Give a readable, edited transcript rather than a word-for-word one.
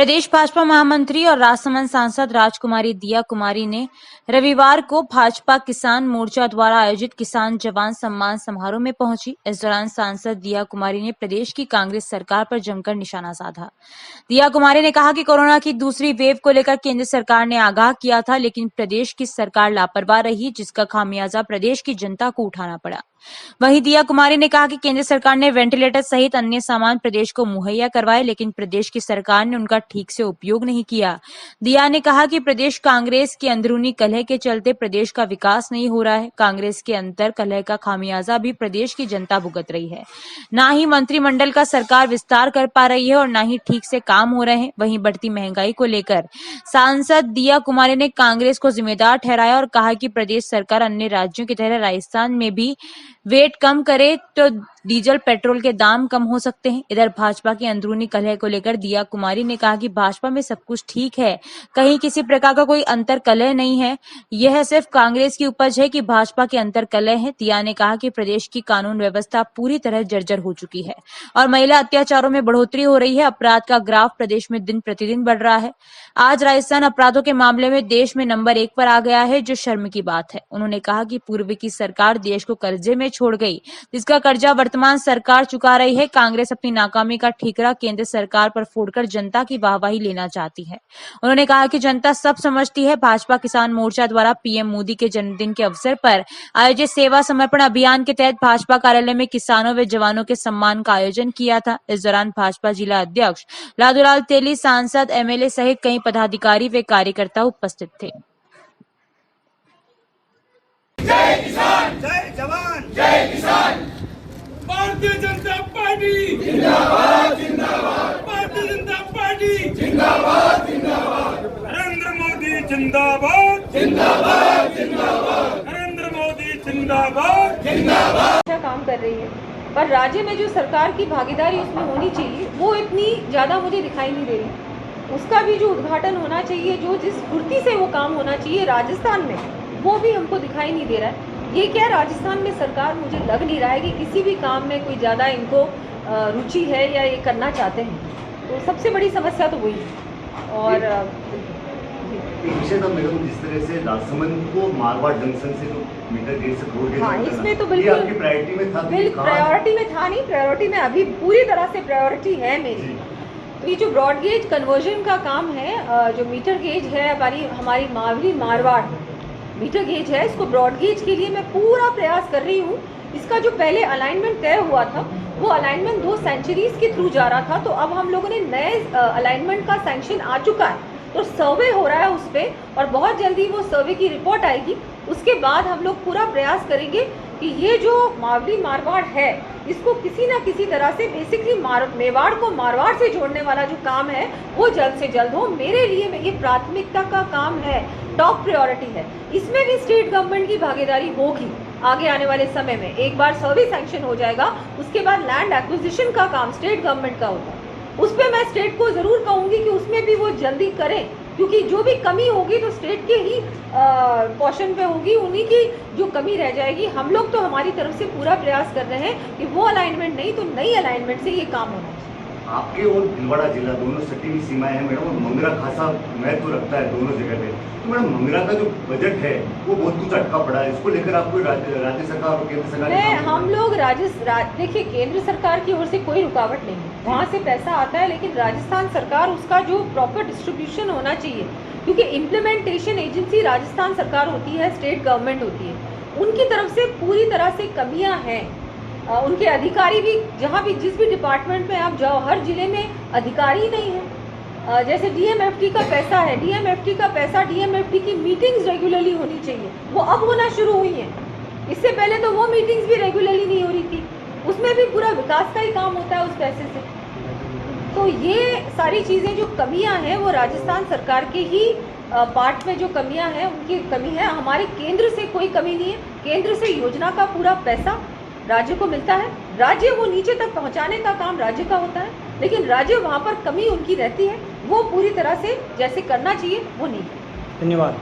प्रदेश भाजपा महामंत्री और राजसमंद सांसद राजकुमारी दिया कुमारी ने रविवार को भाजपा किसान मोर्चा द्वारा आयोजित किसान जवान सम्मान समारोह में पहुंची। इस दौरान सांसद दिया कुमारी ने प्रदेश की कांग्रेस सरकार पर जमकर निशाना साधा। दिया कुमारी ने कहा कि कोरोना की दूसरी वेव को लेकर केंद्र सरकार ने आगाह किया था, लेकिन प्रदेश की सरकार लापरवाह रही, जिसका खामियाजा प्रदेश की जनता को उठाना पड़ा। वहीं दिया कुमारी ने कहा कि केंद्र सरकार ने वेंटिलेटर सहित अन्य सामान प्रदेश को मुहैया करवाए, लेकिन प्रदेश की सरकार ने उनका ठीक से उपयोग नहीं किया। दिया ने कहा कि प्रदेश कांग्रेस की अंदरूनी कलह के चलते प्रदेश का विकास नहीं हो रहा है। कांग्रेस के अंतर कलह का खामियाजा भी प्रदेश की जनता भुगत रही है। न ही मंत्रिमंडल का सरकार विस्तार कर पा रही है और न ही ठीक से काम हो रहे हैं। वहीं बढ़ती महंगाई को लेकर सांसद दिया कुमारी ने कांग्रेस को जिम्मेदार ठहराया और कहा कि प्रदेश सरकार अन्य राज्यों की तरह राजस्थान में भी वेट कम करे तो डीजल पेट्रोल के दाम कम हो सकते हैं। इधर भाजपा की अंदरूनी कलह को लेकर दिया कुमारी ने कहा कि भाजपा में सब कुछ ठीक है, कहीं किसी प्रकार का कोई अंतर कलह नहीं है। यह सिर्फ कांग्रेस की उपज है कि भाजपा के अंतर कलह है। दिया ने कहा कि प्रदेश की कानून व्यवस्था पूरी तरह जर्जर हो चुकी है और महिला अत्याचारों में बढ़ोतरी हो रही है। अपराध का ग्राफ प्रदेश में दिन प्रतिदिन बढ़ रहा है। आज राजस्थान अपराधों के मामले में देश में नंबर 1 पर आ गया है, जो शर्म की बात है। उन्होंने कहा कि पूर्व की सरकार देश को कर्जे में छोड़ गई, जिसका कर्जा वर्तमान सरकार चुका रही है। कांग्रेस अपनी नाकामी का ठीकरा केंद्र सरकार पर फोड़कर जनता की वाहवाही लेना चाहती है। उन्होंने कहा कि जनता सब समझती है। भाजपा किसान मोर्चा द्वारा पीएम मोदी के जन्मदिन के अवसर पर आयोजित सेवा समर्पण अभियान के तहत भाजपा कार्यालय में किसानों व जवानों के सम्मान का आयोजन किया था। इस दौरान भाजपा जिला अध्यक्ष लादूलाल तेली, सांसद, एमएलए सहित कई पदाधिकारी व कार्यकर्ता उपस्थित थे। जय किसान, जय जवान, जय किसान। भारतीय जनता पार्टी जिंदाबाद जिंदाबाद, भारतीय जनता पार्टी जिंदाबाद जिंदाबाद, नरेंद्र मोदी जिंदाबाद, जिंदाबाद जिंदाबाद, नरेंद्र मोदी जिंदाबाद। अच्छा काम कर रही है, पर राज्य में जो सरकार की भागीदारी उसमें होनी चाहिए वो इतनी ज़्यादा मुझे दिखाई नहीं दे रही। उसका भी जो उद्घाटन होना चाहिए, जो जिस फुर्ती से वो काम होना चाहिए राजस्थान में, वो भी हमको दिखाई नहीं दे रहा है। ये क्या राजस्थान में सरकार, मुझे लग नहीं रहा है कि किसी भी काम में कोई ज़्यादा इनको रुचि है या ये करना चाहते हैं। तो सबसे बड़ी समस्या तो वही है। और विषय था मैडम, जिस तरह से राजसमंद को मारवाड़ जंक्शन से जो मीटर गेट से जोड़ के, हाँ, इसमें तो बिल्कुल आपकी प्रायोरिटी में था। बिल्कुल प्रायोरिटी में था नहीं, प्रायोरिटी में अभी पूरी तरह से प्रायोरिटी है मेरी। तो ये जो ब्रॉड गेज कन्वर्जन का काम है, जो मीटर गेज है हमारी मावली मारवाड़ मीटर गेज है, इसको ब्रॉड गेज के लिए मैं पूरा प्रयास कर रही हूँ। इसका जो पहले अलाइनमेंट तय हुआ था, वो अलाइनमेंट 2 सेंचुरीज के थ्रू जा रहा था। तो अब हम लोगों ने नए अलाइनमेंट का सैंक्शन आ चुका है, तो सर्वे हो रहा है उस पर, और बहुत जल्दी वो सर्वे की रिपोर्ट आएगी। उसके बाद हम लोग पूरा प्रयास करेंगे कि ये जो मावली मारवाड़ है, इसको किसी ना किसी तरह से बेसिकली मेवाड़ को मारवाड़ से जोड़ने वाला जो काम है वो जल्द से जल्द हो। मेरे लिए ये प्राथमिकता का काम है, टॉप प्रायोरिटी है। इसमें भी स्टेट गवर्नमेंट की भागीदारी होगी आगे आने वाले समय में। एक बार सर्वे सैंक्शन हो जाएगा, उसके बाद लैंड एक्विजिशन का काम स्टेट गवर्नमेंट का होता है। उस पर मैं स्टेट को ज़रूर कहूँगी कि उसमें भी वो जल्दी करें, क्योंकि जो भी कमी होगी तो स्टेट के ही पोर्शन पे होगी, उन्हीं की जो कमी रह जाएगी। हम लोग तो हमारी तरफ से पूरा प्रयास कर रहे हैं कि वो अलाइनमेंट नहीं तो नई अलाइनमेंट से ये काम होना चाहिए। आपके और भीलवाड़ा जिला दोनों सटी हुई सीमाएं हैं मैडम, और मंगरा खासा महत्व रखता है दोनों जगह पे। तो मैडम, मंगरा का जो बजट है वो बहुत कुछ अटका पड़ा है, इसको लेकर आपको राज्य सरकार और केंद्र सरकार हम लोग देखिए, केंद्र सरकार की ओर से कोई रुकावट नहीं है, वहाँ से पैसा आता है, लेकिन राजस्थान सरकार उसका जो प्रॉपर डिस्ट्रीब्यूशन होना चाहिए, क्योंकि इम्प्लीमेंटेशन एजेंसी राजस्थान सरकार होती है, स्टेट गवर्नमेंट होती है, उनकी तरफ से पूरी तरह से कमियाँ हैं। उनके अधिकारी भी, जहाँ भी जिस भी डिपार्टमेंट में आप जाओ, हर जिले में अधिकारी नहीं है। जैसे डीएमएफटी का पैसा है, डीएमएफटी का पैसा, डीएमएफटी की मीटिंग्स रेगुलरली होनी चाहिए, वो अब होना शुरू हुई हैं। इससे पहले तो वो मीटिंग्स भी रेगुलरली नहीं हो रही थी, उसमें भी पूरा विकास का ही काम होता है उस पैसे से। तो ये सारी चीज़ें जो कमियां हैं वो राजस्थान सरकार के ही पार्ट में जो कमियां हैं उनकी कमी है। हमारे केंद्र से कोई कमी नहीं है, केंद्र से योजना का पूरा पैसा राज्य को मिलता है, राज्य वो नीचे तक पहुंचाने का काम राज्य का होता है, लेकिन राज्य वहाँ पर कमी उनकी रहती है, वो पूरी तरह से जैसे करना चाहिए वो नहीं। धन्यवाद।